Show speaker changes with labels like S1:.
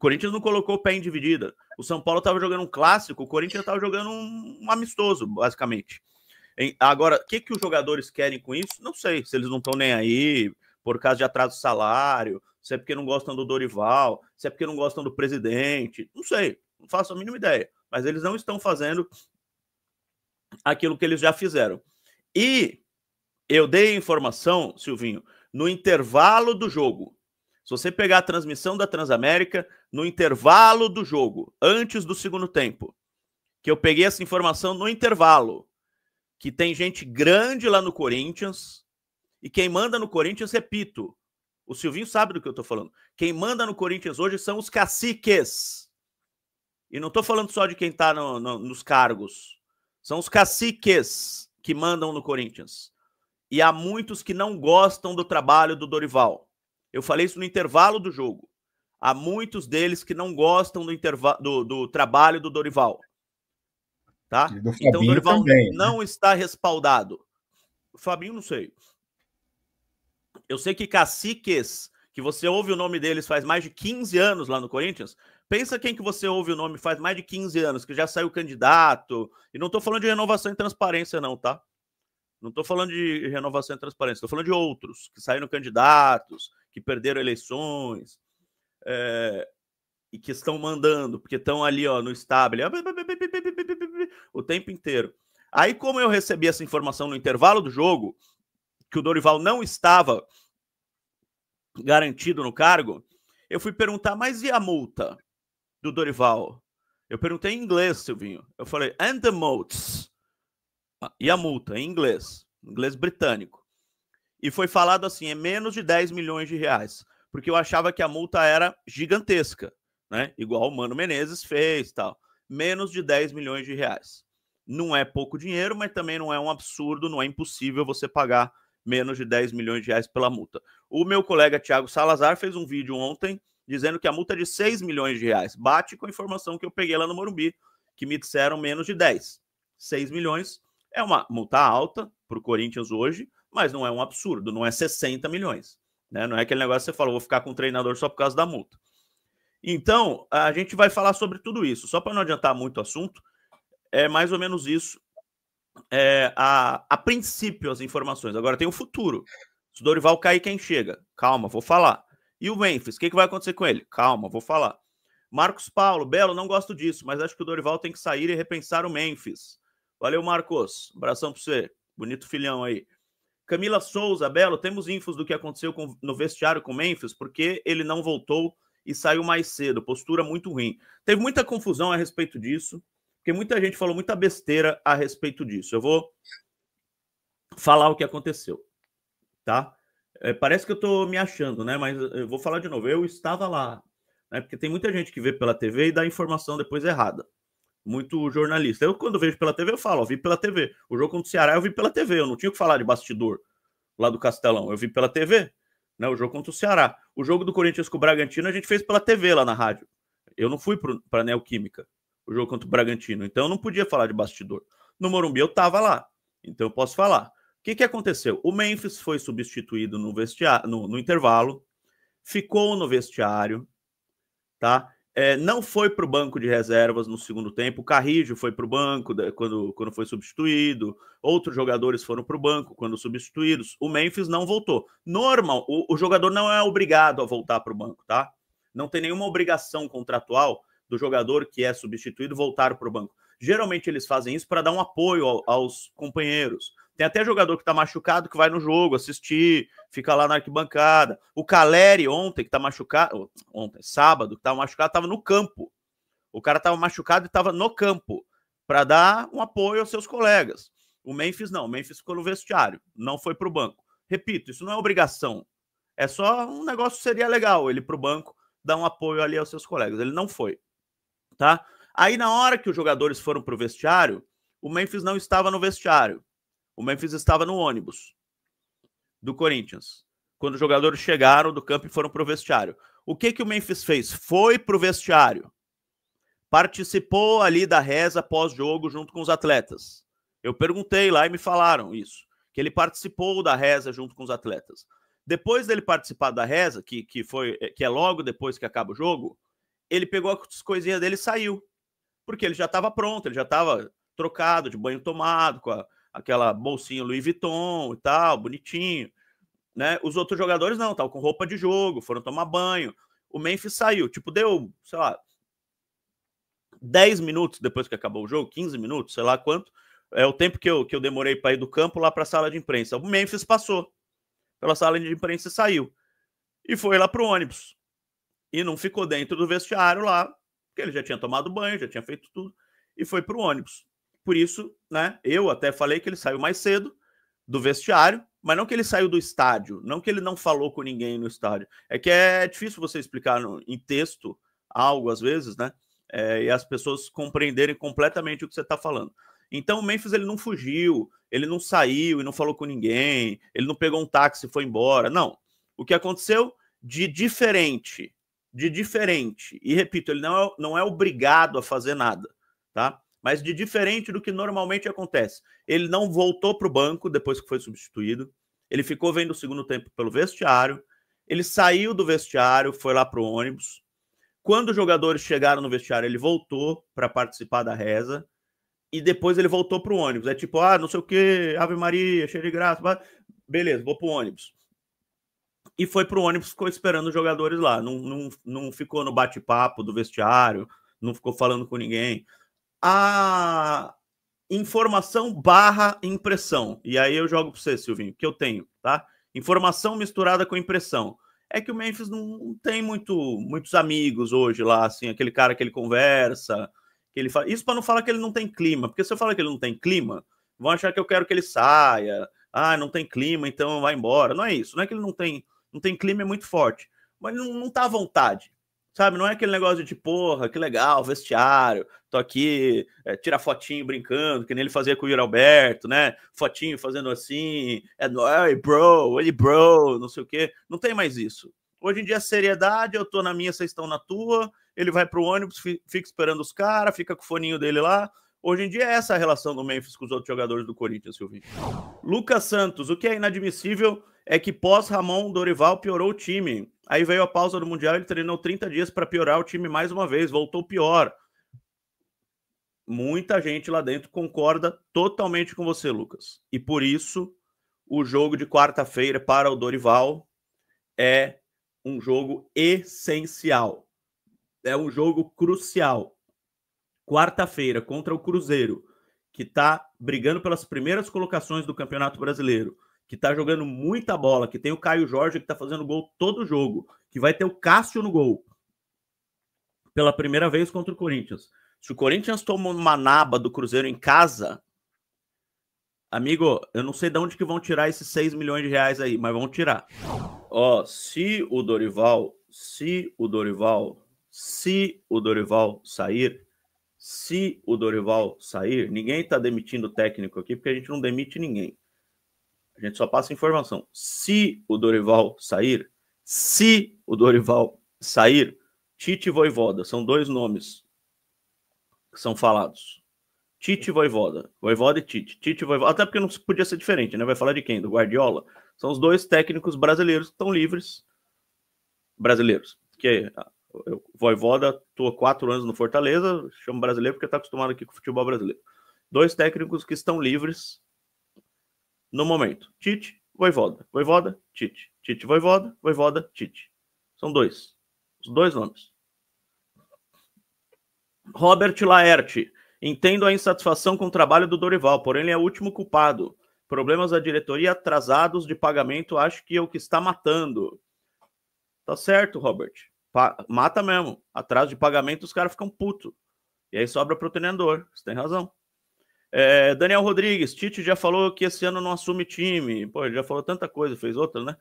S1: Corinthians não colocou o pé em dividida. O São Paulo estava jogando um clássico, o Corinthians estava jogando um amistoso, basicamente. Agora, o que os jogadores querem com isso? Não sei. Se eles não estão nem aí, por causa de atraso de salário, se é porque não gostam do Dorival, se é porque não gostam do presidente, não sei. Não faço a mínima ideia. Mas eles não estão fazendo aquilo que eles já fizeram. E eu dei a informação, Silvinho, no intervalo do jogo. Se você pegar a transmissão da Transamérica, no intervalo do jogo, antes do segundo tempo, que eu peguei essa informação no intervalo, que tem gente grande lá no Corinthians, e quem manda no Corinthians, repito, o Silvinho sabe do que eu tô falando, quem manda no Corinthians hoje são os caciques. E não tô falando só de quem tá nos cargos, são os caciques que mandam no Corinthians. E há muitos que não gostam do trabalho do Dorival. Eu falei isso no intervalo do jogo. Há muitos deles que não gostam do trabalho do Dorival. Tá? Então o Dorival também, não, né, está respaldado. O Fabinho, não sei. Eu sei que caciques, que você ouve o nome deles faz mais de 15 anos lá no Corinthians. Pensa quem que você ouve o nome faz mais de 15 anos, que já saiu candidato. E não tô falando de renovação e transparência, não, tá? Não tô falando de renovação e transparência. Tô falando de outros, que saíram candidatos, que perderam eleições, e que estão mandando, porque estão ali, ó, no stable, o tempo inteiro. Aí, como eu recebi essa informação no intervalo do jogo, que o Dorival não estava garantido no cargo, eu fui perguntar, mas e a multa do Dorival? Eu perguntei em inglês, Silvinho. Eu falei, and the mults? E a multa, em inglês britânico. E foi falado assim, é menos de 10 milhões de reais, porque eu achava que a multa era gigantesca, né? Igual o Mano Menezes fez, tal. Menos de 10 milhões de reais. Não é pouco dinheiro, mas também não é um absurdo, não é impossível você pagar menos de 10 milhões de reais pela multa. O meu colega Thiago Salazar fez um vídeo ontem dizendo que a multa é de 6 milhões de reais. Bate com a informação que eu peguei lá no Morumbi, que me disseram menos de 10. 6 milhões é uma multa alta para o Corinthians hoje, mas não é um absurdo, não é 60 milhões. Né? Não é aquele negócio que você falou, vou ficar com o treinador só por causa da multa. Então, a gente vai falar sobre tudo isso. Só para não adiantar muito o assunto, é mais ou menos isso. A princípio, as informações. Agora tem o futuro. Se o Dorival cair, quem chega? Calma, vou falar. E o Memphis, o que vai acontecer com ele? Calma, vou falar. Marcos Paulo, Belo, não gosto disso, mas acho que o Dorival tem que sair e repensar o Memphis. Valeu, Marcos. Abração para você. Bonito filhão aí. Camila Souza, Belo, temos infos do que aconteceu no vestiário com o Memphis, porque ele não voltou e saiu mais cedo. Postura muito ruim. Teve muita confusão a respeito disso, porque muita gente falou muita besteira a respeito disso. Eu vou falar o que aconteceu, tá? Parece que eu tô me achando, né? Mas eu vou falar de novo. Eu estava lá, né? Porque tem muita gente que vê pela TV e dá informação depois errada. Muito jornalista. Eu, quando vejo pela TV, eu falo, ó, vi pela TV. O jogo contra o Ceará eu vi pela TV. Eu não tinha que falar de bastidor lá do Castelão. Eu vi pela TV, né? O jogo contra o Ceará. O jogo do Corinthians com o Bragantino a gente fez pela TV lá na rádio. Eu não fui para a Neoquímica, o jogo contra o Bragantino. Então eu não podia falar de bastidor. No Morumbi eu tava lá. Então eu posso falar. O que aconteceu? O Memphis foi substituído no vestiário, no intervalo, ficou no vestiário, tá? Não foi para o banco de reservas no segundo tempo. O Carrillo foi para o banco quando foi substituído. Outros jogadores foram para o banco quando substituídos. O Memphis não voltou. Normal, o jogador não é obrigado a voltar para o banco, tá? Não tem nenhuma obrigação contratual do jogador que é substituído voltar para o banco. Geralmente eles fazem isso para dar um apoio aos companheiros. Tem até jogador que tá machucado que vai no jogo assistir, fica lá na arquibancada. O Caleri ontem, que tá machucado, sábado, que tava machucado, tava no campo. O cara tava machucado e tava no campo para dar um apoio aos seus colegas. O Memphis não, o Memphis ficou no vestiário, não foi pro banco. Repito, isso não é obrigação. É só um negócio que seria legal, ele pro banco dar um apoio ali aos seus colegas. Ele não foi, tá? Aí na hora que os jogadores foram pro vestiário, o Memphis não estava no vestiário. O Memphis estava no ônibus do Corinthians, quando os jogadores chegaram do campo e foram para o vestiário. O que o Memphis fez? Foi para o vestiário. Participou ali da reza pós-jogo junto com os atletas. Eu perguntei lá e me falaram isso, que ele participou da reza junto com os atletas. Depois dele participar da reza, que é logo depois que acaba o jogo, ele pegou as coisinhas dele e saiu. Porque ele já estava pronto, ele já estava trocado, de banho tomado, com aquela bolsinha Louis Vuitton e tal, bonitinho. Né? Os outros jogadores não, estavam com roupa de jogo, foram tomar banho. O Memphis saiu, tipo, deu, sei lá, 10 minutos depois que acabou o jogo, 15 minutos, sei lá quanto, é o tempo que eu demorei para ir do campo lá para a sala de imprensa. O Memphis passou pela sala de imprensa e saiu. E foi lá pro ônibus. E não ficou dentro do vestiário lá, porque ele já tinha tomado banho, já tinha feito tudo, e foi pro ônibus. Por isso, né, eu até falei que ele saiu mais cedo do vestiário, mas não que ele saiu do estádio, não que ele não falou com ninguém no estádio. É que é difícil você explicar em texto algo, às vezes, né, e as pessoas compreenderem completamente o que você está falando. Então o Memphis, ele não fugiu, ele não saiu e não falou com ninguém, ele não pegou um táxi e foi embora, não. O que aconteceu de diferente, e repito, ele não é obrigado a fazer nada, tá? Mas de diferente do que normalmente acontece. Ele não voltou para o banco depois que foi substituído, ele ficou vendo o segundo tempo pelo vestiário, ele saiu do vestiário, foi lá para o ônibus. Quando os jogadores chegaram no vestiário, ele voltou para participar da reza, e depois ele voltou para o ônibus. É tipo, não sei o que, Ave Maria, cheio de graça, beleza, vou para o ônibus. E foi pro ônibus, ficou esperando os jogadores lá, não ficou no bate-papo do vestiário, não ficou falando com ninguém. A informação barra impressão, e aí eu jogo para você, Silvinho, que eu tenho, tá? Informação misturada com impressão. É que o Memphis não tem muitos amigos hoje lá, assim, aquele cara que ele conversa, que ele fala. Isso para não falar que ele não tem clima, porque se eu falar que ele não tem clima, vão achar que eu quero que ele saia. Não tem clima, então vai embora. Não é isso, não é que ele não tem clima, é muito forte, mas não tá à vontade, sabe? Não é aquele negócio de tipo, porra, que legal, vestiário, tô aqui, tira fotinho brincando, que nem ele fazia com o Yuri Alberto, né? Fotinho fazendo assim, oi bro, não sei o quê. Não tem mais isso. Hoje em dia, seriedade, eu tô na minha, vocês estão na tua, ele vai pro ônibus, fica esperando os caras, fica com o foninho dele lá. Hoje em dia é essa a relação do Memphis com os outros jogadores do Corinthians, Silvinho. Lucas Santos, o que é inadmissível é que pós-Ramon, Dorival piorou o time. Aí veio a pausa do Mundial, ele treinou 30 dias para piorar o time mais uma vez, voltou pior. Muita gente lá dentro concorda totalmente com você, Lucas. E por isso, o jogo de quarta-feira para o Dorival é um jogo essencial. É um jogo crucial. Quarta-feira, contra o Cruzeiro, que está brigando pelas primeiras colocações do Campeonato Brasileiro, que está jogando muita bola, que tem o Caio Jorge, que está fazendo gol todo jogo, que vai ter o Cássio no gol, pela primeira vez contra o Corinthians. Se o Corinthians toma uma naba do Cruzeiro em casa, amigo, eu não sei de onde que vão tirar esses 6 milhões de reais aí, mas vão tirar. Se o Dorival sair, ninguém está demitindo o técnico aqui, porque a gente não demite ninguém. A gente só passa informação. Se o Dorival sair, Tite e Vojvoda, são dois nomes que são falados. Tite e Vojvoda. Vojvoda e Tite. Tite e Vojvoda. Até porque não podia ser diferente, né? Vai falar de quem? Do Guardiola? São os dois técnicos brasileiros que estão livres. Brasileiros. Que o Vojvoda atua 4 anos no Fortaleza, chama brasileiro porque está acostumado aqui com o futebol brasileiro. Dois técnicos que estão livres no momento. Tite, Vojvoda. Vojvoda, Tite. Tite, Vojvoda. Vojvoda, Tite. São dois. Os dois nomes. Robert Laerte. Entendo a insatisfação com o trabalho do Dorival, porém ele é o último culpado. Problemas da diretoria, atrasados de pagamento, acho que é o que está matando. Tá certo, Robert. Mata mesmo. Atraso de pagamento, os caras ficam putos. E aí sobra pro treinador. Você tem razão. Daniel Rodrigues. Tite já falou que esse ano não assume time. Pô, ele já falou tanta coisa, fez outra, né?